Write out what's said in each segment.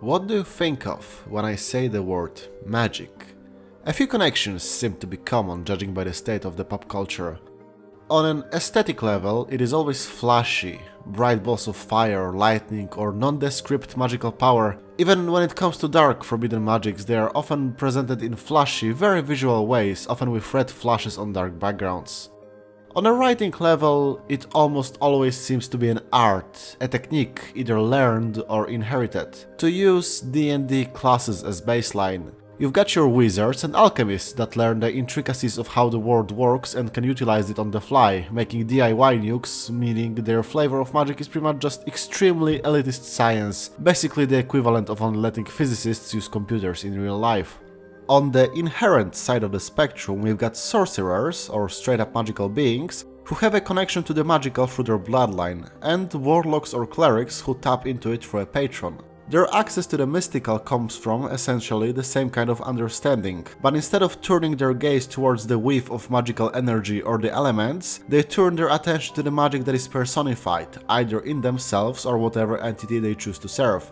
What do you think of when I say the word magic? A few connections seem to be common judging by the state of the pop culture. On an aesthetic level, it is always flashy, bright balls of fire, lightning, or nondescript magical power. Even when it comes to dark, forbidden magics, they are often presented in flashy, very visual ways, often with red flashes on dark backgrounds. On a writing level, it almost always seems to be an art, a technique either learned or inherited. To use D&D classes as baseline, you've got your wizards and alchemists that learn the intricacies of how the world works and can utilize it on the fly, making DIY nukes, meaning their flavor of magic is pretty much just extremely elitist science, basically the equivalent of only letting physicists use computers in real life. On the inherent side of the spectrum, we've got sorcerers, or straight-up magical beings, who have a connection to the magical through their bloodline, and warlocks or clerics who tap into it through a patron. Their access to the mystical comes from, essentially, the same kind of understanding, but instead of turning their gaze towards the weave of magical energy or the elements, they turn their attention to the magic that is personified, either in themselves or whatever entity they choose to serve.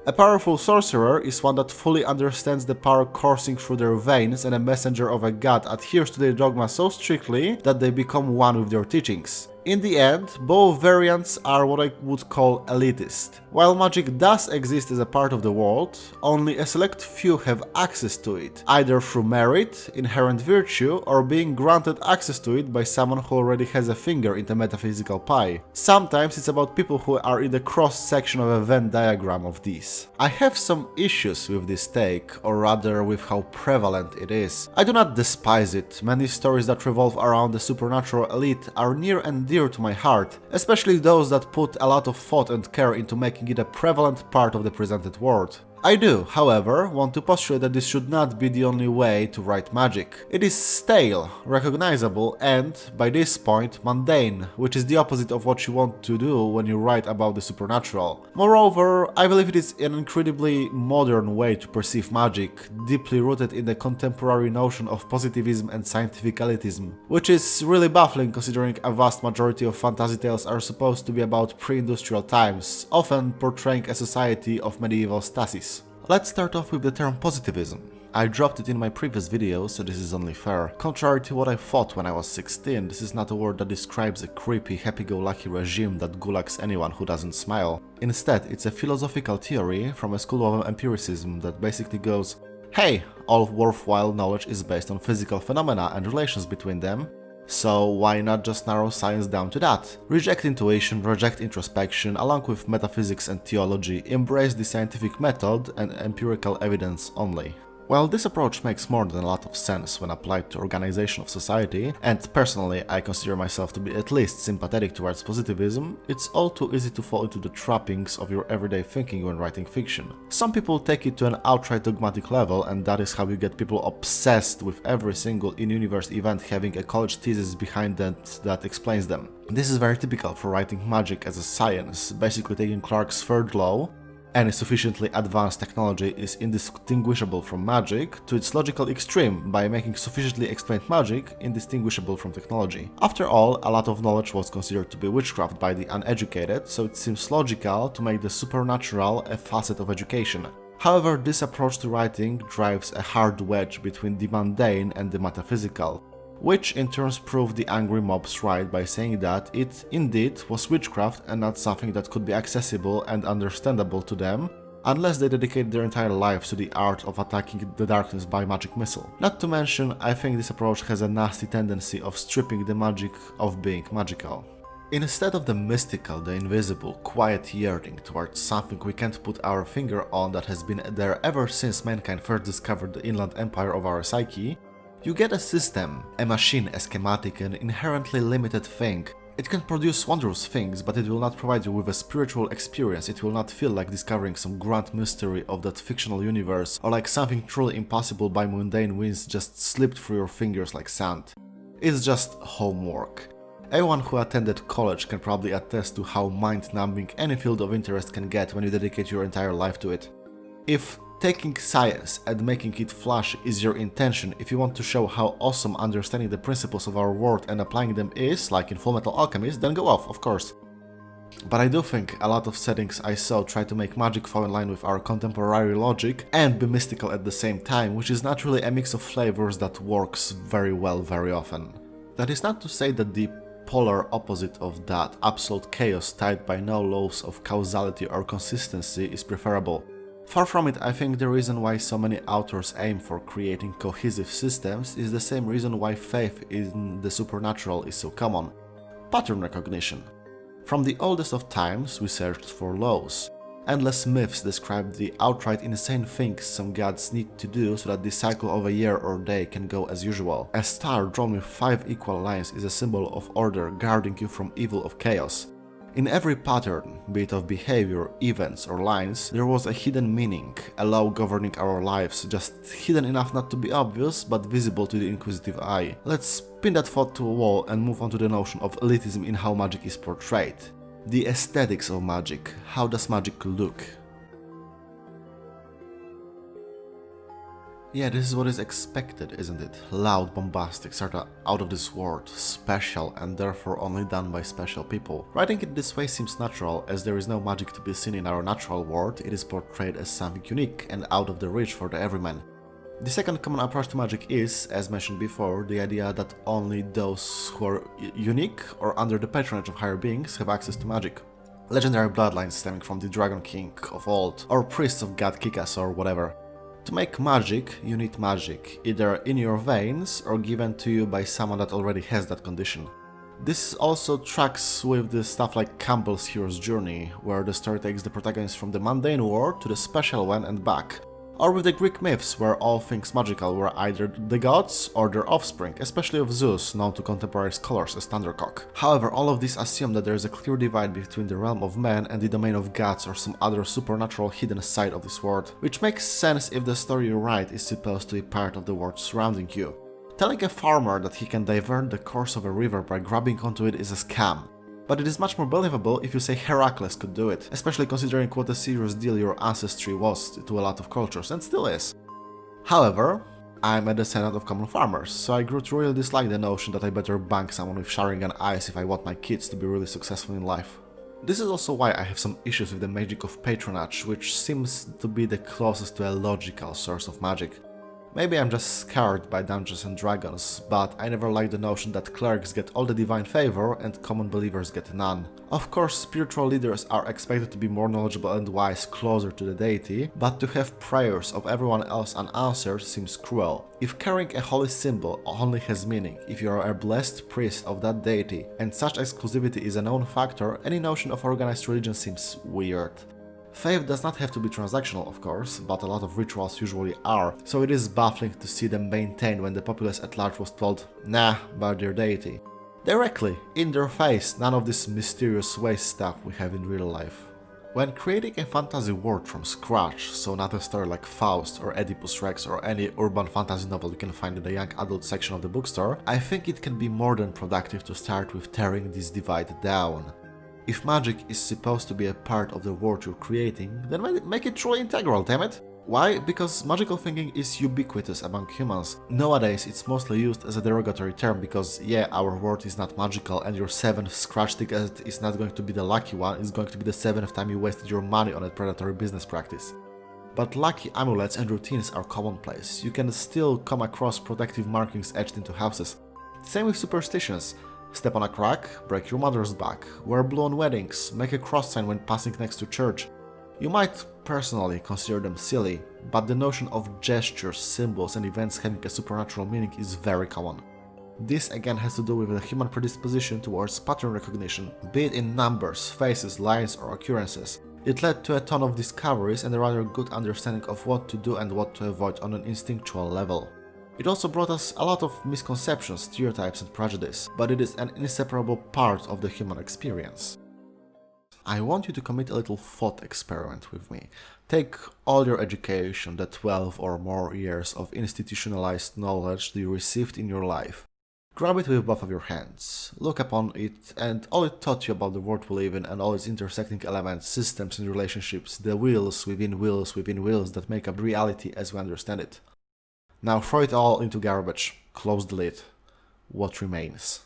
A powerful sorcerer is one that fully understands the power coursing through their veins, and a messenger of a god adheres to their dogma so strictly that they become one with their teachings. In the end, both variants are what I would call elitist. While magic does exist as a part of the world, only a select few have access to it, either through merit, inherent virtue, or being granted access to it by someone who already has a finger in the metaphysical pie. Sometimes it's about people who are in the cross-section of a Venn diagram of these. I have some issues with this take, or rather with how prevalent it is. I do not despise it. Many stories that revolve around the supernatural elite are near and dear to my heart, especially those that put a lot of thought and care into making it a prevalent part of the presented world. I do, however, want to postulate that this should not be the only way to write magic. It is stale, recognizable, and, by this point, mundane, which is the opposite of what you want to do when you write about the supernatural. Moreover, I believe it is an incredibly modern way to perceive magic, deeply rooted in the contemporary notion of positivism and scientific elitism, which is really baffling considering a vast majority of fantasy tales are supposed to be about pre-industrial times, often portraying a society of medieval stasis. Let's start off with the term positivism. I dropped it in my previous video, so this is only fair. Contrary to what I thought when I was 16, this is not a word that describes a creepy, happy-go-lucky regime that gulags anyone who doesn't smile. Instead, it's a philosophical theory from a school of empiricism that basically goes, hey, all worthwhile knowledge is based on physical phenomena and relations between them, so why not just narrow science down to that? Reject intuition, reject introspection, along with metaphysics and theology, embrace the scientific method and empirical evidence only. While this approach makes more than a lot of sense when applied to organization of society, and personally I consider myself to be at least sympathetic towards positivism, it's all too easy to fall into the trappings of your everyday thinking when writing fiction. Some people take it to an outright dogmatic level, and that is how you get people obsessed with every single in-universe event having a college thesis behind that explains them. This is very typical for writing magic as a science, basically taking Clarke's third law, any sufficiently advanced technology is indistinguishable from magic, to its logical extreme by making sufficiently explained magic indistinguishable from technology. After all, a lot of knowledge was considered to be witchcraft by the uneducated, so it seems logical to make the supernatural a facet of education. However, this approach to writing drives a hard wedge between the mundane and the metaphysical, which in turn proved the angry mobs right by saying that it indeed was witchcraft and not something that could be accessible and understandable to them, unless they dedicate their entire lives to the art of attacking the darkness by magic missile. Not to mention, I think this approach has a nasty tendency of stripping the magic of being magical. Instead of the mystical, the invisible, quiet yearning towards something we can't put our finger on that has been there ever since mankind first discovered the inland empire of our psyche, you get a system, a machine, a schematic, an inherently limited thing. It can produce wondrous things, but it will not provide you with a spiritual experience. It will not feel like discovering some grand mystery of that fictional universe, or like something truly impossible by mundane means just slipped through your fingers like sand. It's just homework. Anyone who attended college can probably attest to how mind-numbing any field of interest can get when you dedicate your entire life to it. If taking science and making it flash is your intention, if you want to show how awesome understanding the principles of our world and applying them is, like in Fullmetal Alchemist, then go off, of course. But I do think a lot of settings I saw try to make magic fall in line with our contemporary logic and be mystical at the same time, which is not really a mix of flavors that works very well very often. That is not to say that the polar opposite of that, absolute chaos tied by no laws of causality or consistency, is preferable. Far from it, I think the reason why so many authors aim for creating cohesive systems is the same reason why faith in the supernatural is so common: pattern recognition. From the oldest of times, we searched for laws. Endless myths describe the outright insane things some gods need to do so that the cycle of a year or day can go as usual. A star drawn with 5 equal lines is a symbol of order, guarding you from evil of chaos. In every pattern, be it of behavior, events or lines, there was a hidden meaning, a law governing our lives, just hidden enough not to be obvious, but visible to the inquisitive eye. Let's pin that thought to a wall and move on to the notion of elitism in how magic is portrayed. The aesthetics of magic. How does magic look? Yeah, this is what is expected, isn't it? Loud, bombastic, sort of out of this world, special, and therefore only done by special people. Writing it this way seems natural, as there is no magic to be seen in our natural world. It is portrayed as something unique and out of the reach for the everyman. The second common approach to magic is, as mentioned before, the idea that only those who are unique or under the patronage of higher beings have access to magic. Legendary bloodlines stemming from the Dragon King of old, or priests of God Kikas or whatever. To make magic, you need magic, either in your veins or given to you by someone that already has that condition. This also tracks with the stuff like Campbell's Hero's Journey, where the story takes the protagonist from the mundane world to the special one and back. Or with the Greek myths, where all things magical were either the gods or their offspring, especially of Zeus, known to contemporary scholars as Thundercock. However, all of these assume that there is a clear divide between the realm of man and the domain of gods or some other supernatural hidden side of this world, which makes sense if the story you write is supposed to be part of the world surrounding you. Telling a farmer that he can divert the course of a river by grabbing onto it is a scam. But it is much more believable if you say Heracles could do it, especially considering what a serious deal your ancestry was to a lot of cultures, and still is. However, I'm a descendant of common farmers, so I grew to really dislike the notion that I better bank someone with Sharingan eyes if I want my kids to be really successful in life. This is also why I have some issues with the magic of patronage, which seems to be the closest to a logical source of magic. Maybe I'm just scared by Dungeons and Dragons, but I never liked the notion that clerics get all the divine favor and common believers get none. Of course, spiritual leaders are expected to be more knowledgeable and wise, closer to the deity, but to have prayers of everyone else unanswered seems cruel. If carrying a holy symbol only has meaning if you are a blessed priest of that deity, and such exclusivity is a known factor, any notion of organized religion seems weird. Faith does not have to be transactional, of course, but a lot of rituals usually are, so it is baffling to see them maintained when the populace at large was told, nah, by their deity. Directly, in their face, none of this mysterious waste stuff we have in real life. When creating a fantasy world from scratch, so not a story like Faust or Oedipus Rex or any urban fantasy novel you can find in the young adult section of the bookstore, I think it can be more than productive to start with tearing this divide down. If magic is supposed to be a part of the world you're creating, then make it truly integral, damn it! Why? Because magical thinking is ubiquitous among humans. Nowadays it's mostly used as a derogatory term because, yeah, our world is not magical and your 7th scratch ticket is not going to be the lucky one, it's going to be the 7th time you wasted your money on a predatory business practice. But lucky amulets and routines are commonplace. You can still come across protective markings etched into houses. Same with superstitions. Step on a crack, break your mother's back, wear blue on weddings, make a cross sign when passing next to church. You might personally consider them silly, but the notion of gestures, symbols and events having a supernatural meaning is very common. This again has to do with the human predisposition towards pattern recognition, be it in numbers, faces, lines or occurrences. It led to a ton of discoveries and a rather good understanding of what to do and what to avoid on an instinctual level. It also brought us a lot of misconceptions, stereotypes and prejudice, but it is an inseparable part of the human experience. I want you to commit a little thought experiment with me. Take all your education, the 12 or more years of institutionalized knowledge that you received in your life. Grab it with both of your hands, look upon it and all it taught you about the world we live in and all its intersecting elements, systems and relationships, the wheels within wheels within wheels that make up reality as we understand it. Now throw it all into garbage, close the lid. What remains?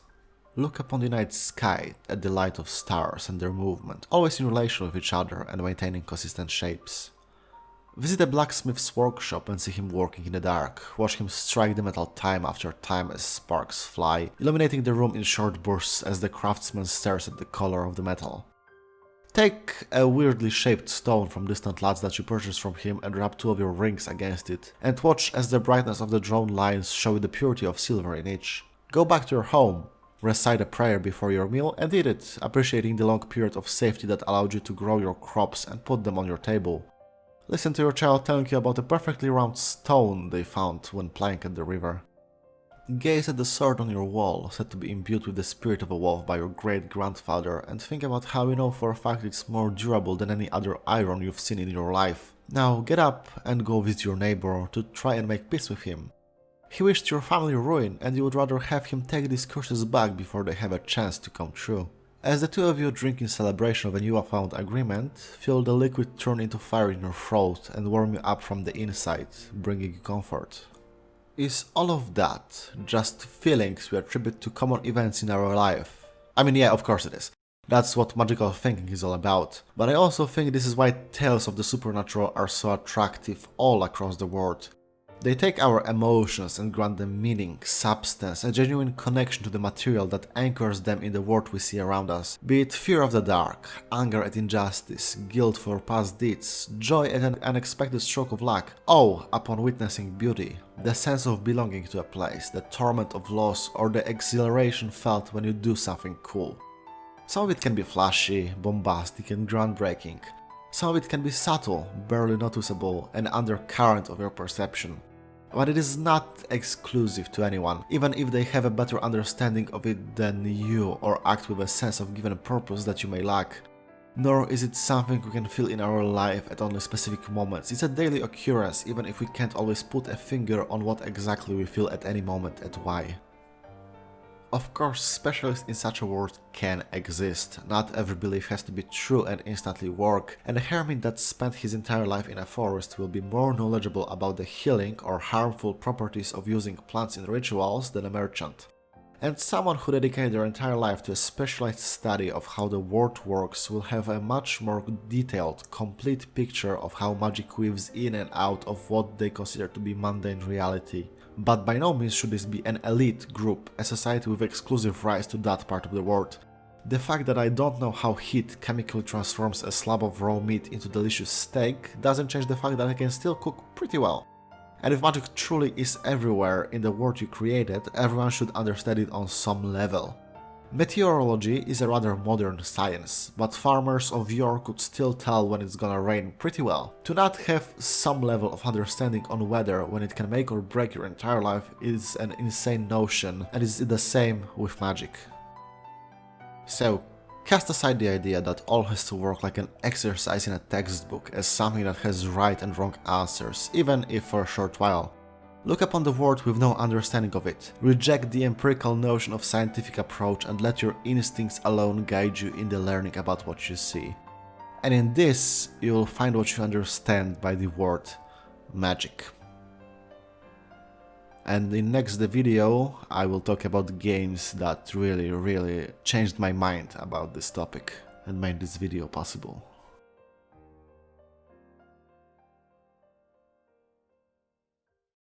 Look upon the night sky at the light of stars and their movement, always in relation with each other and maintaining consistent shapes. Visit a blacksmith's workshop and see him working in the dark. Watch him strike the metal time after time as sparks fly, illuminating the room in short bursts as the craftsman stares at the color of the metal. Take a weirdly shaped stone from distant lands that you purchased from him and rub 2 of your rings against it, and watch as the brightness of the drawn lines show you the purity of silver in each. Go back to your home, recite a prayer before your meal and eat it, appreciating the long period of safety that allowed you to grow your crops and put them on your table. Listen to your child telling you about a perfectly round stone they found when playing at the river. Gaze at the sword on your wall, said to be imbued with the spirit of a wolf by your great-grandfather, and think about how you know for a fact it's more durable than any other iron you've seen in your life. Now get up and go visit your neighbor to try and make peace with him. He wished your family ruin, and you would rather have him take these curses back before they have a chance to come true. As the 2 of you drink in celebration of a newfound agreement, feel the liquid turn into fire in your throat and warm you up from the inside, bringing you comfort. Is all of that just feelings we attribute to common events in our life? I mean, yeah, of course it is. That's what magical thinking is all about. But I also think this is why tales of the supernatural are so attractive all across the world. They take our emotions and grant them meaning, substance, a genuine connection to the material that anchors them in the world we see around us. Be it fear of the dark, anger at injustice, guilt for past deeds, joy at an unexpected stroke of luck, awe upon witnessing beauty, the sense of belonging to a place, the torment of loss, or the exhilaration felt when you do something cool. Some of it can be flashy, bombastic and groundbreaking. Some of it can be subtle, barely noticeable, an undercurrent of your perception. But it is not exclusive to anyone, even if they have a better understanding of it than you or act with a sense of given purpose that you may lack. Nor is it something we can feel in our life at only specific moments. It's a daily occurrence, even if we can't always put a finger on what exactly we feel at any moment and why. Of course, specialists in such a world can exist. Not every belief has to be true and instantly work, and a hermit that spent his entire life in a forest will be more knowledgeable about the healing or harmful properties of using plants in rituals than a merchant. And someone who dedicated their entire life to a specialized study of how the world works will have a much more detailed, complete picture of how magic weaves in and out of what they consider to be mundane reality. But by no means should this be an elite group, a society with exclusive rights to that part of the world. The fact that I don't know how heat chemically transforms a slab of raw meat into delicious steak doesn't change the fact that I can still cook pretty well. And if magic truly is everywhere in the world you created, everyone should understand it on some level. Meteorology is a rather modern science, but farmers of yore could still tell when it's gonna rain pretty well. To not have some level of understanding on weather when it can make or break your entire life is an insane notion, and is the same with magic. So, cast aside the idea that all has to work like an exercise in a textbook as something that has right and wrong answers, even if for a short while. Look upon the world with no understanding of it. Reject the empirical notion of scientific approach and let your instincts alone guide you in the learning about what you see. And in this, you will find what you understand by the word magic. And in next video, I will talk about games that really changed my mind about this topic and made this video possible.